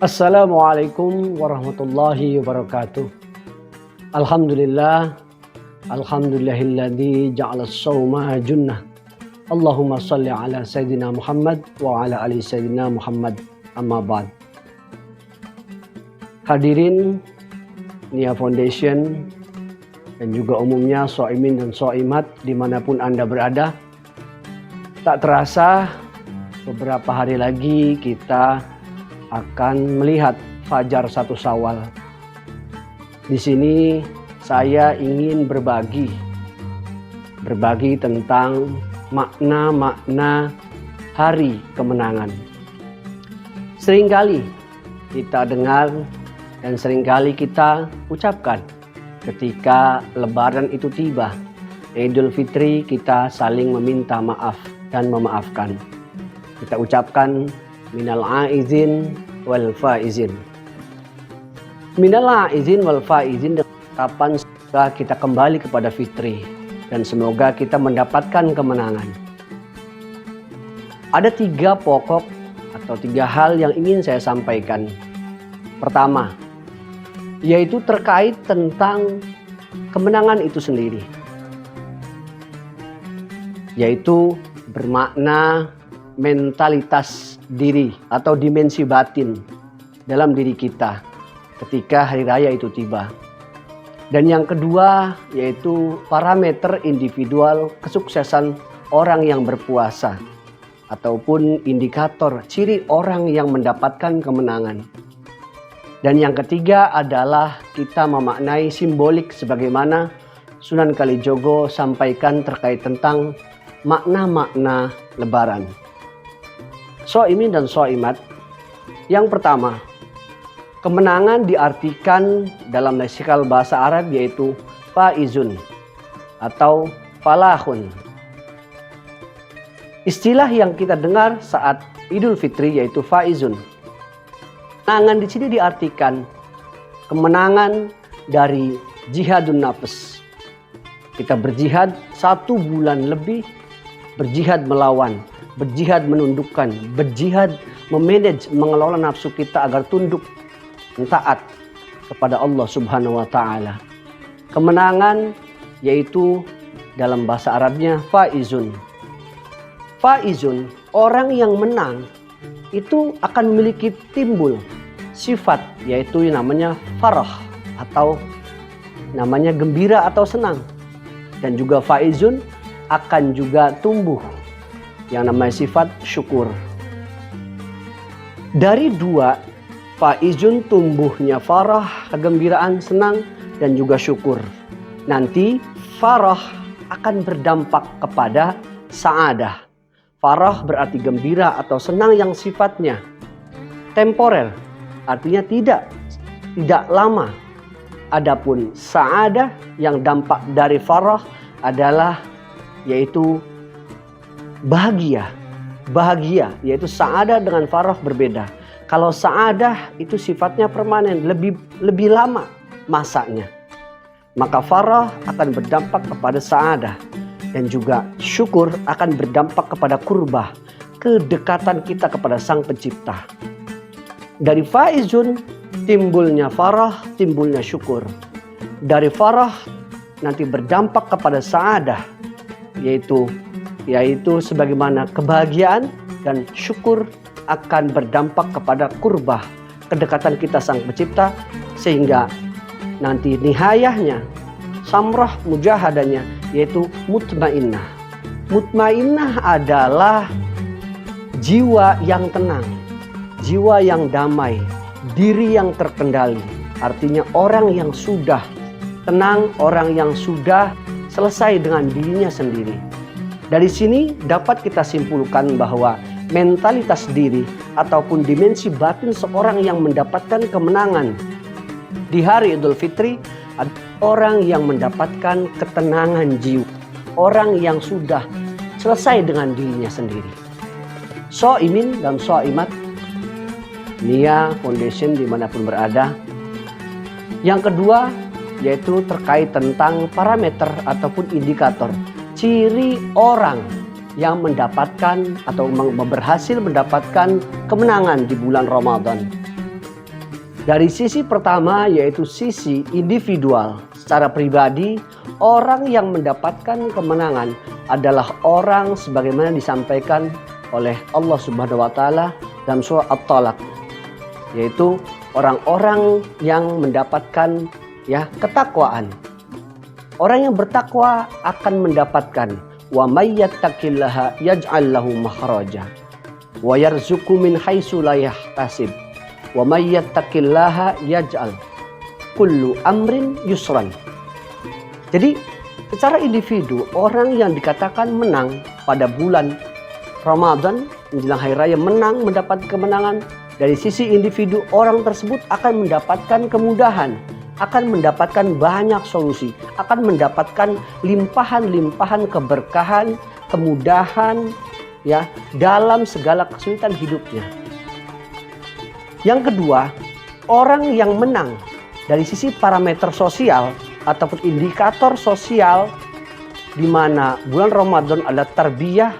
Assalamualaikum warahmatullahi wabarakatuh. Alhamdulillah, alhamdulillahilladzi ja'ala as-shauma junnah. Allahumma shalli ala sayyidina Muhammad wa ala ali sayyidina Muhammad, amma ba'd. Hadirin Nia Foundation dan juga umumnya shaimin dan shaimat dimanapun Anda berada. Tak terasa beberapa hari lagi kita akan melihat Fajar 1 Syawal. Di sini saya ingin berbagi tentang makna-makna hari kemenangan. Seringkali kita dengar dan seringkali kita ucapkan ketika Lebaran itu tiba, Idul Fitri, kita saling meminta maaf dan memaafkan. Kita ucapkan minal aizin wal faizin. Minal aizin wal faizin, kapan semoga kita kembali kepada fitri dan semoga kita mendapatkan kemenangan. Ada 3 pokok atau 3 hal yang ingin saya sampaikan. Pertama, yaitu terkait tentang kemenangan itu sendiri, yaitu bermakna mentalitas diri atau dimensi batin dalam diri kita ketika hari raya itu tiba. Dan yang kedua yaitu parameter individual kesuksesan orang yang berpuasa ataupun indikator ciri orang yang mendapatkan kemenangan. Dan yang ketiga adalah kita memaknai simbolik sebagaimana Sunan Kalijogo sampaikan terkait tentang makna-makna Lebaran. Shaimin dan shaimat, yang pertama, kemenangan diartikan dalam leksikal bahasa Arab yaitu faizun atau falahun. Istilah yang kita dengar saat Idul Fitri yaitu faizun. Kemenangan di sini diartikan kemenangan dari jihadun nafs. Kita berjihad 1 bulan lebih, berjihad melawan, berjihad menundukkan, berjihad memanage, mengelola nafsu kita agar tunduk, taat kepada Allah Subhanahu wa Ta'ala. Kemenangan yaitu dalam bahasa Arabnya faizun. Faizun, orang yang menang itu akan memiliki timbul sifat yaitu yang namanya farah atau namanya gembira atau senang. Dan juga faizun akan juga tumbuh yang namanya sifat syukur. Dari 2, faizun tumbuhnya farah, kegembiraan, senang, dan juga syukur. Nanti farah akan berdampak kepada sa'adah. Farah berarti gembira atau senang yang sifatnya temporer, artinya tidak lama. Adapun sa'adah yang dampak dari farah adalah yaitu bahagia yaitu sa'adah dengan farah berbeda. Kalau sa'adah itu sifatnya permanen, lebih lama masanya, maka farah akan berdampak kepada sa'adah. Dan juga syukur akan berdampak kepada kurbah, kedekatan kita kepada Sang Pencipta. Dari faizun timbulnya farah, timbulnya syukur. Dari farah nanti berdampak kepada sa'adah, yaitu sebagaimana kebahagiaan, dan syukur akan berdampak kepada kurbah, kedekatan kita Sang Pencipta, sehingga nanti nihayahnya samrah mujahadanya yaitu mutmainnah. Mutmainnah adalah jiwa yang tenang, jiwa yang damai, diri yang terkendali. Artinya orang yang sudah tenang, orang yang sudah selesai dengan dirinya sendiri. Dari sini dapat kita simpulkan bahwa mentalitas diri ataupun dimensi batin seorang yang mendapatkan kemenangan di hari Idul Fitri adalah orang yang mendapatkan ketenangan jiwa, orang yang sudah selesai dengan dirinya sendiri. Shaimin dan shaimat Nia Foundation dimanapun berada. Yang kedua yaitu terkait tentang parameter ataupun indikator ciri orang yang mendapatkan atau berhasil mendapatkan kemenangan di bulan Ramadan. Dari sisi pertama yaitu sisi individual, secara pribadi orang yang mendapatkan kemenangan adalah orang sebagaimana disampaikan oleh Allah Subhanahu wa taala dalam surah At-Talaq, yaitu orang-orang yang mendapatkan ketakwaan. Orang yang bertakwa akan mendapatkan wa may yattaqillaha yaj'al lahu makhraja wa yarzuqhu min haitsu la yahtasib. Wa may yattaqillaha yaj'al kullu amrin yusran. Jadi secara individu orang yang dikatakan menang pada bulan Ramadan menjelang hari raya menang mendapat kemenangan, dari sisi individu orang tersebut akan mendapatkan kemudahan, akan mendapatkan banyak solusi, akan mendapatkan limpahan-limpahan keberkahan, kemudahan dalam segala kesulitan hidupnya. Yang kedua, orang yang menang dari sisi parameter sosial ataupun indikator sosial, di mana bulan Ramadan adalah tarbiyah,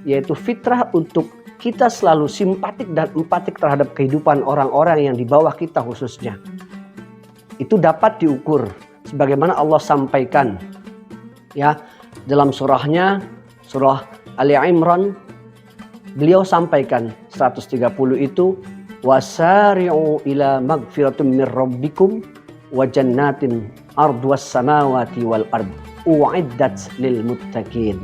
yaitu fitrah untuk kita selalu simpatik dan empatik terhadap kehidupan orang-orang yang di bawah kita khususnya. Itu dapat diukur sebagaimana Allah sampaikan dalam surahnya, surah Ali Imran, beliau sampaikan 130 itu, wasari'u ila magfiratin min rabbikum wa jannatin arduwas samawati wal ard u'iddat lil muttaqin.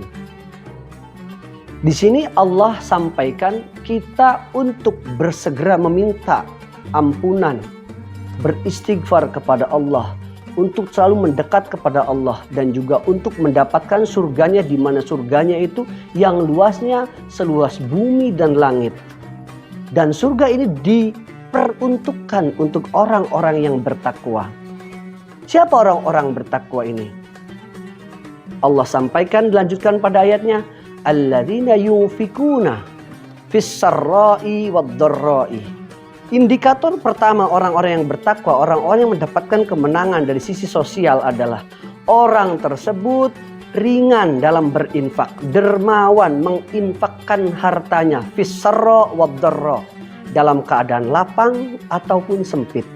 Di sini Allah sampaikan kita untuk bersegera meminta ampunan, beristighfar kepada Allah, untuk selalu mendekat kepada Allah, dan juga untuk mendapatkan surganya, di mana surganya itu yang luasnya seluas bumi dan langit. Dan surga ini diperuntukkan untuk orang-orang yang bertakwa. Siapa orang-orang bertakwa ini? Allah sampaikan, dilanjutkan pada ayatnya, alladzina yunfikuna fis-sarra'i wad-dharra'i. Indikator pertama orang-orang yang bertakwa, orang-orang yang mendapatkan kemenangan dari sisi sosial adalah orang tersebut ringan dalam berinfak, dermawan menginfakkan hartanya, fis-sarra wad-dharra, dalam keadaan lapang ataupun sempit.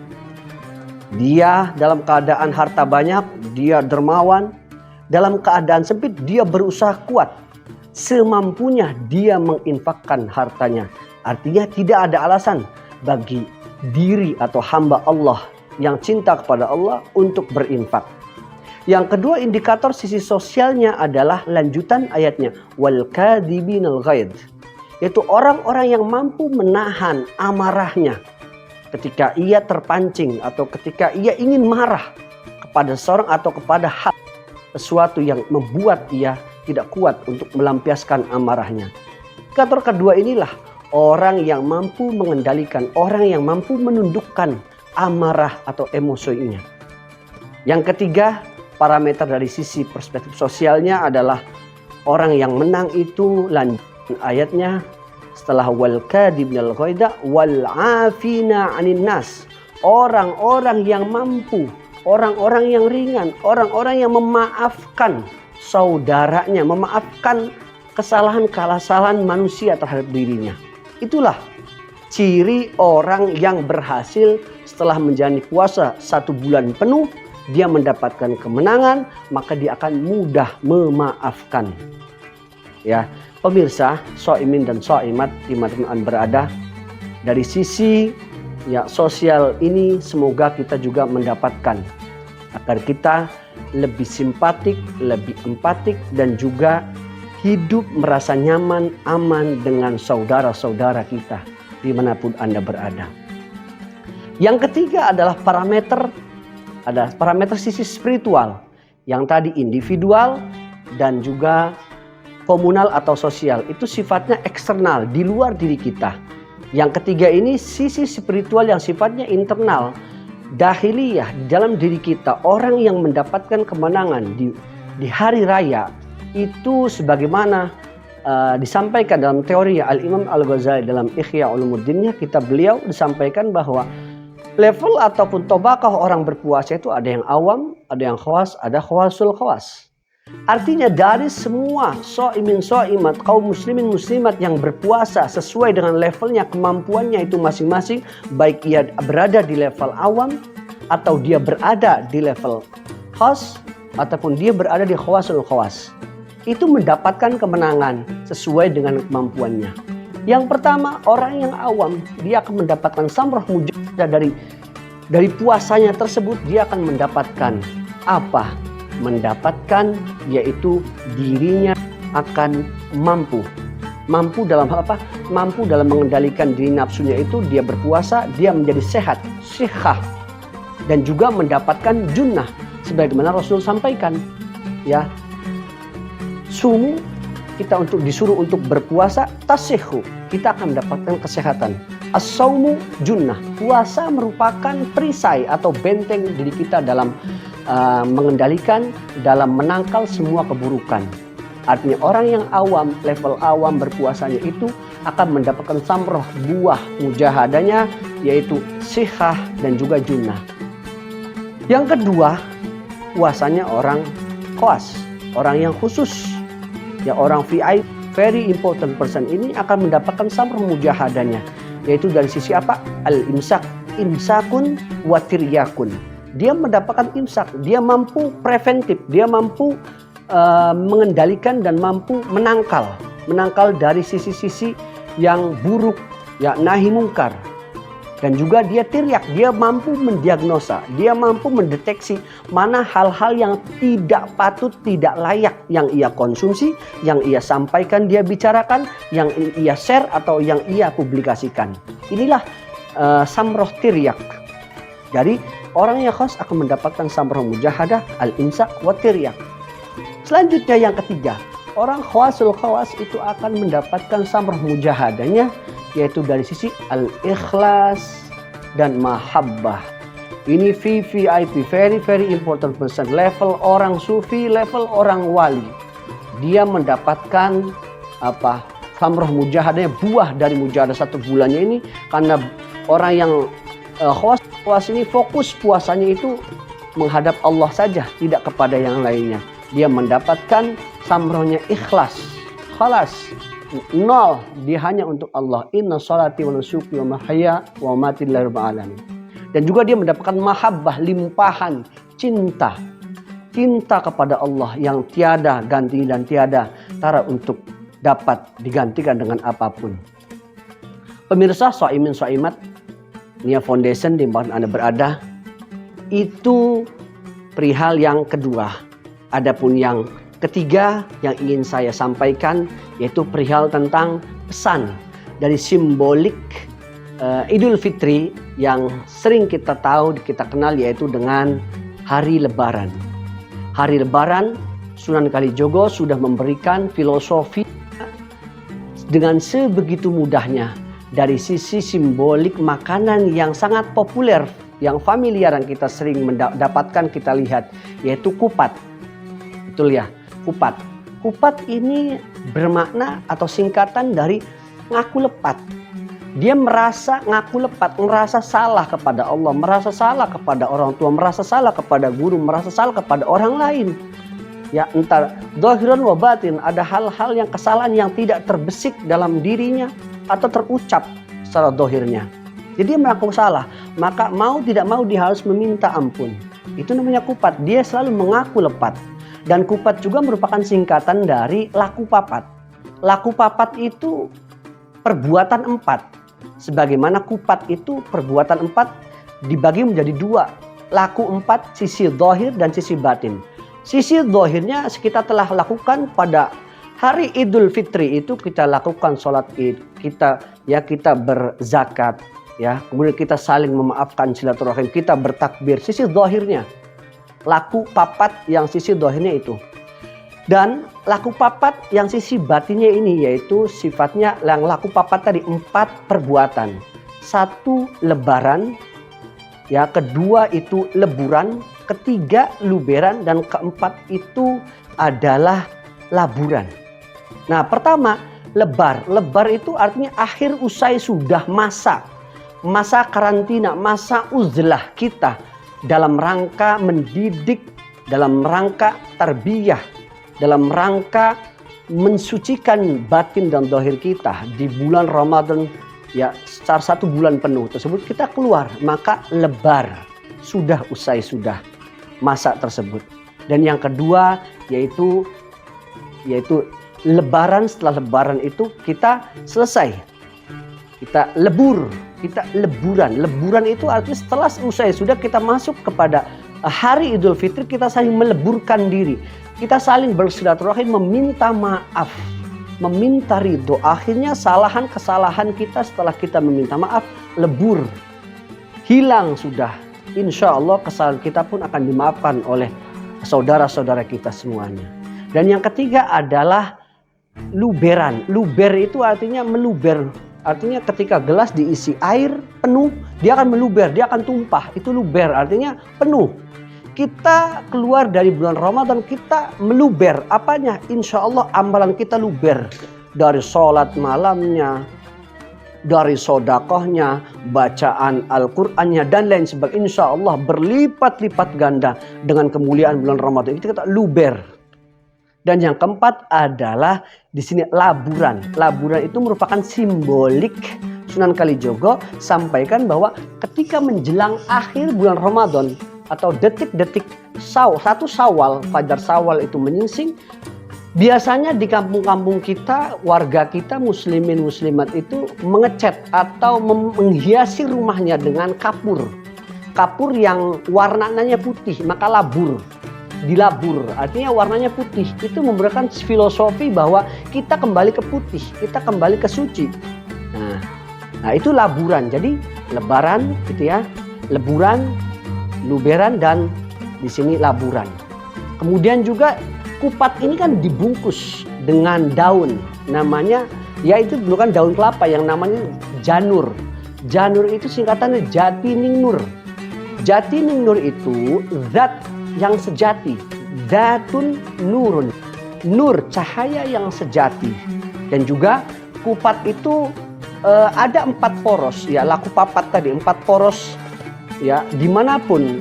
Dia dalam keadaan harta banyak, dia dermawan. Dalam keadaan sempit, dia berusaha kuat. Semampunya dia menginfakkan hartanya. Artinya tidak ada alasan bagi diri atau hamba Allah yang cinta kepada Allah untuk berinfak. Yang kedua, indikator sisi sosialnya adalah lanjutan ayatnya, wal kadhibinal ghaidh, yaitu orang-orang yang mampu menahan amarahnya ketika ia terpancing atau ketika ia ingin marah kepada seorang atau kepada hal sesuatu yang membuat ia tidak kuat untuk melampiaskan amarahnya. Indikator kedua inilah orang yang mampu mengendalikan, orang yang mampu menundukkan amarah atau emosinya. Yang ketiga, parameter dari sisi perspektif sosialnya adalah orang yang menang itu, lanjut ayatnya setelah wal kadhibinal ghaidha wal afina 'anin nas, orang-orang yang mampu, orang-orang yang ringan, orang-orang yang memaafkan saudaranya, memaafkan kesalahan-kesalahan manusia terhadap dirinya. Itulah ciri orang yang berhasil setelah menjalani puasa 1 bulan penuh. Dia mendapatkan kemenangan, maka dia akan mudah memaafkan. Ya, pemirsa, shaimin dan shaimat dimanapun berada, dari sisi sosial ini semoga kita juga mendapatkan agar kita lebih simpatik, lebih empatik, dan juga hidup merasa nyaman, aman dengan saudara-saudara kita dimanapun Anda berada. Yang ketiga adalah parameter sisi spiritual, yang tadi individual dan juga komunal atau sosial, itu sifatnya eksternal, di luar diri kita. Yang ketiga ini sisi spiritual yang sifatnya internal, dahiliyah, dalam diri kita. Orang yang mendapatkan kemenangan di hari raya itu sebagaimana disampaikan dalam teori Al-Imam Al-Ghazali dalam Ihya Ulumuddinnya, kitab beliau, disampaikan bahwa level ataupun tobaqah orang berpuasa itu ada yang awam, ada yang khawas, ada khawasul khawas. Artinya dari semua so'imin so'imat, kaum muslimin muslimat yang berpuasa sesuai dengan levelnya, kemampuannya itu masing-masing, baik ia berada di level awam atau dia berada di level khas ataupun dia berada di khawasul khawas, itu mendapatkan kemenangan sesuai dengan kemampuannya. Yang pertama, orang yang awam dia akan mendapatkan samrah mujahadah dari puasanya tersebut. Dia akan mendapatkan apa? Mendapatkan yaitu dirinya akan mampu dalam hal apa? Mampu dalam mengendalikan diri nafsunya itu. Dia berpuasa, dia menjadi sehat, sihah, dan juga mendapatkan junnah sebagaimana Rasul sampaikan, ya, sumu, kita disuruh untuk berpuasa, tasihhu, kita akan mendapatkan kesehatan. As-saumu junnah, puasa merupakan perisai atau benteng diri kita dalam mengendalikan, dalam menangkal semua keburukan. Artinya orang yang awam, level awam berpuasanya itu akan mendapatkan samroh, buah mujahadanya, yaitu sihah dan juga junnah. Yang kedua, puasanya orang khawas, orang yang khusus, ya, orang VIP, very important person ini akan mendapatkan samroh mujahadanya, yaitu dari sisi apa? Al-imsak, imsakun wa tiryakun. Dia mendapatkan imsak, dia mampu preventif, dia mampu mengendalikan dan mampu menangkal dari sisi-sisi yang buruk, ya, nahi mungkar. Dan juga dia tiryak, dia mampu mendiagnosa, dia mampu mendeteksi mana hal-hal yang tidak patut, tidak layak yang ia konsumsi, yang ia sampaikan, dia bicarakan, yang ia share atau yang ia publikasikan. Inilah samroh tiryak. Jadi orang yang khas akan mendapatkan samroh mujahadah, al-imsak wa tiryak. Selanjutnya yang ketiga, orang khawasul khawas itu akan mendapatkan samroh mujahadahnya, yaitu dari sisi al-ikhlas dan mahabbah. Ini VVIP, very important person, level orang sufi, level orang wali. Dia mendapatkan apa? Samroh mujahadahnya, buah dari mujahadah 1 bulannya ini, karena orang yang khawas ini fokus puasanya itu menghadap Allah saja, tidak kepada yang lainnya. Dia mendapatkan samrohnya ikhlas, khalas, nol, dia hanya untuk Allah. Inna sholati wa nusuki wa mahya wa mamati lillahi rabbil alamin. Dan juga dia mendapatkan mahabbah, limpahan cinta kepada Allah yang tiada ganti dan tiada tara untuk dapat digantikan dengan apapun. Pemirsa Shaimin Shaimat, Nia Foundation di mana Anda berada, itu perihal yang kedua. Adapun yang ketiga yang ingin saya sampaikan yaitu perihal tentang pesan dari simbolik Idul Fitri yang sering kita tahu, kita kenal, yaitu dengan hari Lebaran. Hari Lebaran, Sunan Kalijogo sudah memberikan filosofi dengan sebegitu mudahnya dari sisi simbolik makanan yang sangat populer, yang familiar, yang kita sering mendapatkan, kita lihat, yaitu kupat. Betul ya, kupat. Kupat ini bermakna atau singkatan dari ngaku lepat. Dia merasa ngaku lepat, merasa salah kepada Allah, merasa salah kepada orang tua, merasa salah kepada guru, merasa salah kepada orang lain. Ya, entar dhahiran wa batin, ada hal-hal yang kesalahan yang tidak terbesik dalam dirinya atau terucap secara dhahirnya. Jadi dia mengaku salah, maka mau tidak mau dia harus meminta ampun. Itu namanya kupat, dia selalu mengaku lepat. Dan kupat juga merupakan singkatan dari laku papat. Laku papat itu perbuatan 4. Sebagaimana kupat itu perbuatan 4 dibagi menjadi 2. Laku 4, sisi zahir dan sisi batin. Sisi zahirnya kita telah lakukan pada hari Idul Fitri itu, kita lakukan sholat id, kita berzakat, ya, kemudian kita saling memaafkan, silaturahim, kita bertakbir. Sisi zahirnya laku papat yang sisi dohirnya itu. Dan laku papat yang sisi batinnya ini, yaitu sifatnya yang laku papat tadi 4 perbuatan. 1 lebaran, ya, kedua itu leburan, ketiga luberan, dan keempat itu adalah laburan. Nah, pertama lebar. Lebar itu artinya akhir usai sudah masa karantina, masa uzlah kita dalam rangka mendidik, dalam rangka tarbiyah, dalam rangka mensucikan batin dan zahir kita di bulan Ramadan, ya secara 1 bulan penuh tersebut kita keluar, maka lebar, sudah usai sudah masa tersebut. Dan yang kedua yaitu lebaran. Setelah lebaran itu kita selesai, kita lebur, kita leburan. Leburan itu artinya setelah usai sudah kita masuk kepada hari Idul Fitri, kita saling meleburkan diri, kita saling bersilaturahim, meminta maaf, meminta ridho. Akhirnya kesalahan kita setelah kita meminta maaf lebur, hilang sudah. Insya Allah kesalahan kita pun akan dimaafkan oleh saudara-saudara kita semuanya. Dan yang ketiga adalah luberan. Luber itu artinya meluber. Artinya ketika gelas diisi air penuh, dia akan meluber, dia akan tumpah. Itu luber, artinya penuh. Kita keluar dari bulan Ramadan, kita meluber. Apanya? Insya Allah amalan kita luber. Dari sholat malamnya, dari sodakohnya, bacaan Al-Qur'annya, dan lain sebagainya. Insya Allah berlipat-lipat ganda dengan kemuliaan bulan Ramadan. Itu kita luber. Dan yang keempat adalah di sini laburan. Laburan itu merupakan simbolik. Sunan Kalijogo sampaikan bahwa ketika menjelang akhir bulan Ramadan atau detik-detik 1 Syawal, Fajar Syawal itu menyingsing, biasanya di kampung-kampung kita, warga kita muslimin muslimat itu mengecat atau menghiasi rumahnya dengan kapur. Kapur yang warnanya putih, maka labur. Dilabur, artinya warnanya putih. Itu memberikan filosofi bahwa kita kembali ke putih, kita kembali ke suci. Nah itu laburan. Jadi lebaran gitu ya, leburan, luberan, dan di sini laburan. Kemudian juga kupat ini kan dibungkus dengan daun, namanya yaitu bukan daun kelapa, yang namanya janur. Janur itu singkatannya Jatininggur. Jatininggur itu zat yang sejati, datun nurun, nur cahaya yang sejati. Dan juga kupat itu ada 4 poros, ya laku papat tadi, 4 poros, ya dimanapun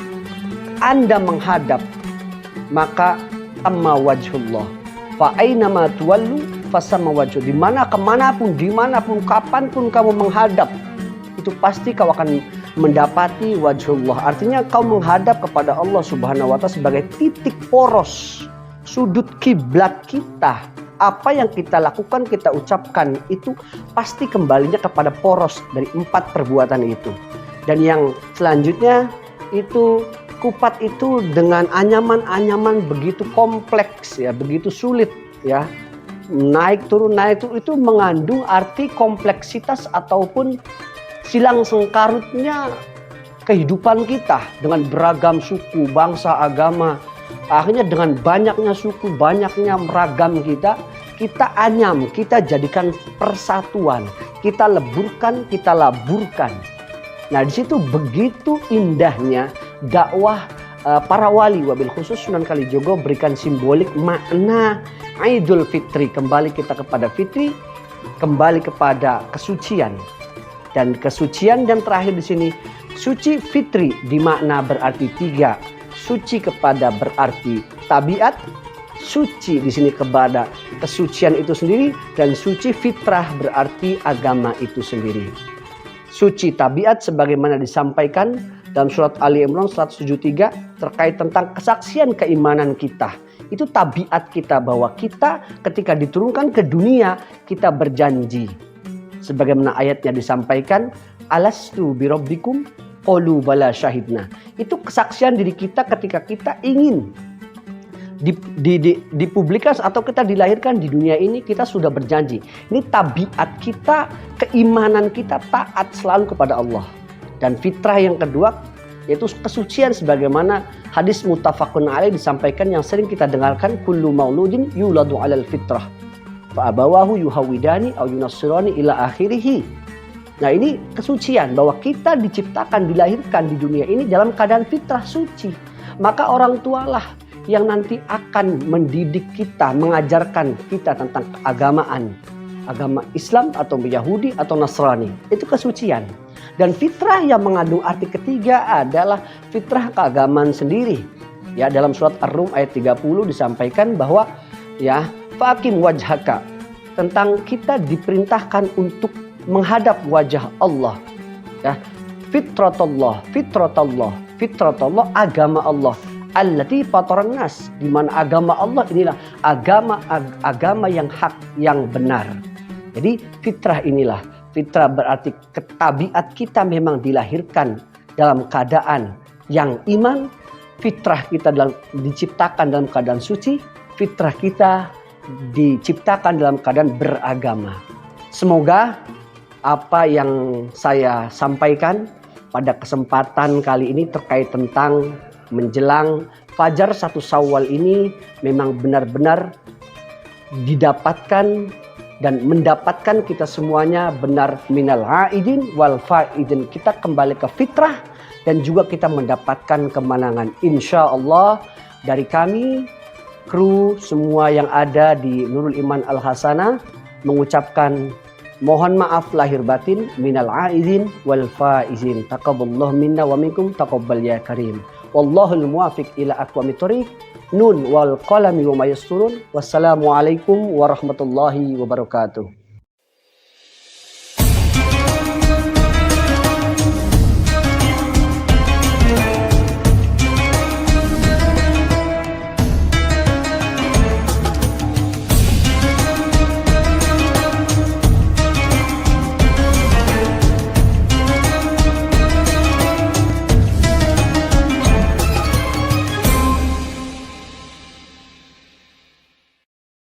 Anda menghadap maka amma wajhullah, fa ainama tuwallu fasamma wajhu. Kemanapun, dimanapun, kapanpun kamu menghadap, itu pasti kau akan mendapati wajhullah. Artinya kau menghadap kepada Allah Subhanahu wa Ta'ala sebagai titik poros, sudut kiblat kita. Apa yang kita lakukan, kita ucapkan, itu pasti kembalinya kepada poros dari 4 perbuatan itu. Dan yang selanjutnya itu kupat itu dengan anyaman-anyaman begitu kompleks, ya, begitu sulit, ya. Naik turun itu mengandung arti kompleksitas ataupun silang sengkarutnya kehidupan kita dengan beragam suku, bangsa, agama. Akhirnya dengan banyaknya suku, banyaknya meragam kita anyam, kita jadikan persatuan, kita leburkan, kita laburkan. Nah di situ begitu indahnya dakwah para wali, wabil khusus Sunan Kalijogo berikan simbolik makna Idul Fitri. Kembali kita kepada fitri, kembali kepada kesucian. Dan kesucian yang terakhir di sini, suci fitri dimakna berarti 3. Suci kepada berarti tabiat, suci di sini kepada kesucian itu sendiri, dan suci fitrah berarti agama itu sendiri. Suci tabiat sebagaimana disampaikan dalam surat Ali Imran 173 terkait tentang kesaksian keimanan kita. Itu tabiat kita, bahwa kita ketika diturunkan ke dunia kita berjanji. Sebagaimana ayatnya disampaikan, alastu birabbikum qalu bala syahidna. Itu kesaksian diri kita ketika kita ingin dipublikasi atau kita dilahirkan di dunia ini, kita sudah berjanji. Ini tabiat kita, keimanan kita taat selalu kepada Allah. Dan fitrah yang kedua yaitu kesucian, sebagaimana hadis muttafaqun alaih disampaikan yang sering kita dengarkan, kullu mauludin yuladu alal fitrah fa'abawahu yuhawidani au yunassirani ila akhirih. Nah ini kesucian, bahwa kita diciptakan, dilahirkan di dunia ini dalam keadaan fitrah suci. Maka orang tualah yang nanti akan mendidik kita, mengajarkan kita tentang keagamaan, agama Islam atau Yahudi atau Nasrani. Itu kesucian. Dan fitrah yang mengandung arti ketiga adalah fitrah keagamaan sendiri. Ya, dalam surat Ar-Rum ayat 30 disampaikan bahwa ya, faqim wajhaka, tentang kita diperintahkan untuk menghadap wajah Allah, ya. Fitratullah, agama Allah. Allati fataran nas, di mana agama Allah inilah agama yang hak, yang benar. Jadi fitrah inilah, fitrah berarti tabiat kita memang dilahirkan dalam keadaan yang iman. Fitrah kita diciptakan dalam keadaan suci, fitrah kita diciptakan dalam keadaan beragama. Semoga apa yang saya sampaikan pada kesempatan kali ini terkait tentang menjelang Fajar 1 Syawal ini memang benar-benar didapatkan dan mendapatkan kita semuanya benar minal aidin wal faidin. Kita kembali ke fitrah dan juga kita mendapatkan kemenangan insya Allah. Dari kami, kru semua yang ada di Nurul Iman Al Hasanah mengucapkan mohon maaf lahir batin minal aidin wal faizin. Taqabbalallahu minna wa minkum taqabbal ya karim. Wallahul muwafiq ila aqwamit thoriq. Nun wal qalami wa ma yasturun. Wassalamualaikum warahmatullahi wabarakatuh.